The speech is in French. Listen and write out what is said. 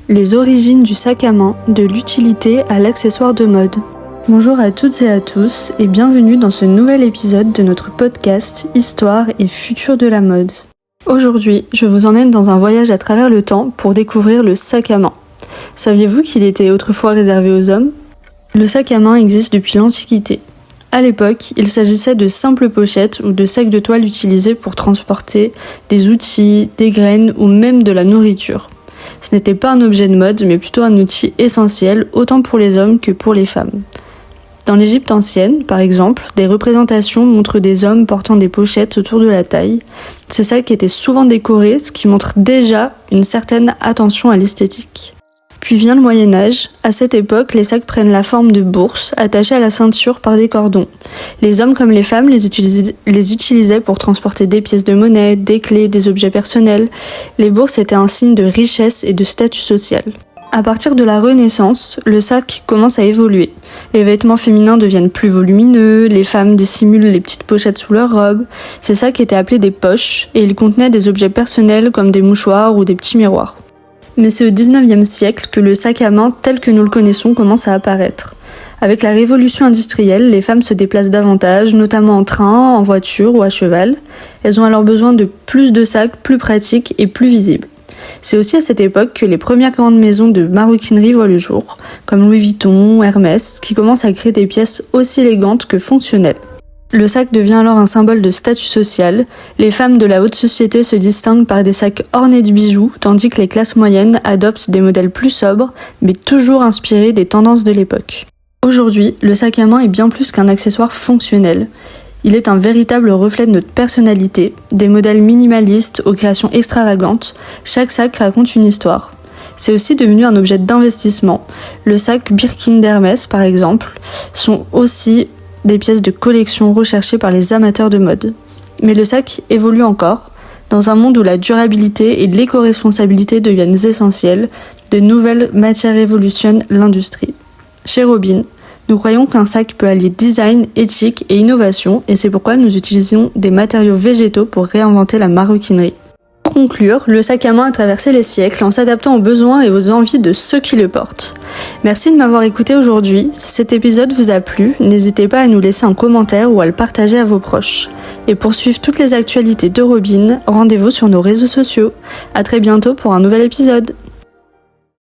Les origines du sac à main, de l'utilité à l'accessoire de mode. Bonjour à toutes et à tous et bienvenue dans ce nouvel épisode de notre podcast Histoire et futur de la mode. Aujourd'hui, je vous emmène dans un voyage à travers le temps pour découvrir le sac à main. Saviez-vous qu'il était autrefois réservé aux hommes ? Le sac à main existe depuis l'Antiquité. À l'époque, il s'agissait de simples pochettes ou de sacs de toile utilisés pour transporter des outils, des graines ou même de la nourriture. Ce n'était pas un objet de mode, mais plutôt un outil essentiel, autant pour les hommes que pour les femmes. Dans l'Égypte ancienne, par exemple, des représentations montrent des hommes portant des pochettes autour de la taille. Ces sacs étaient souvent décorés, ce qui montre déjà une certaine attention à l'esthétique. Puis vient le Moyen-Âge. À cette époque, les sacs prennent la forme de bourses, attachées à la ceinture par des cordons. Les hommes comme les femmes les utilisaient pour transporter des pièces de monnaie, des clés, des objets personnels. Les bourses étaient un signe de richesse et de statut social. À partir de la Renaissance, le sac commence à évoluer. Les vêtements féminins deviennent plus volumineux, les femmes dissimulent les petites pochettes sous leurs robes. Ces sacs étaient appelés des poches et ils contenaient des objets personnels comme des mouchoirs ou des petits miroirs. Mais c'est au XIXe siècle que le sac à main tel que nous le connaissons commence à apparaître. Avec la révolution industrielle, les femmes se déplacent davantage, notamment en train, en voiture ou à cheval. Elles ont alors besoin de plus de sacs plus pratiques et plus visibles. C'est aussi à cette époque que les premières grandes maisons de maroquinerie voient le jour, comme Louis Vuitton, Hermès, qui commencent à créer des pièces aussi élégantes que fonctionnelles. Le sac devient alors un symbole de statut social. Les femmes de la haute société se distinguent par des sacs ornés de bijoux, tandis que les classes moyennes adoptent des modèles plus sobres, mais toujours inspirés des tendances de l'époque. Aujourd'hui, le sac à main est bien plus qu'un accessoire fonctionnel. Il est un véritable reflet de notre personnalité, des modèles minimalistes aux créations extravagantes. Chaque sac raconte une histoire. C'est aussi devenu un objet d'investissement. Le sac Birkin d'Hermès, par exemple, sont aussi des pièces de collection recherchées par les amateurs de mode. Mais le sac évolue encore. Dans un monde où la durabilité et l'éco-responsabilité deviennent essentielles, de nouvelles matières révolutionnent l'industrie. Chez Robin, nous croyons qu'un sac peut allier design, éthique et innovation, et c'est pourquoi nous utilisons des matériaux végétaux pour réinventer la maroquinerie. Pour conclure, le sac à main a traversé les siècles en s'adaptant aux besoins et aux envies de ceux qui le portent. Merci de m'avoir écouté aujourd'hui. Si cet épisode vous a plu, n'hésitez pas à nous laisser un commentaire ou à le partager à vos proches. Et pour suivre toutes les actualités de Robin, rendez-vous sur nos réseaux sociaux. À très bientôt pour un nouvel épisode.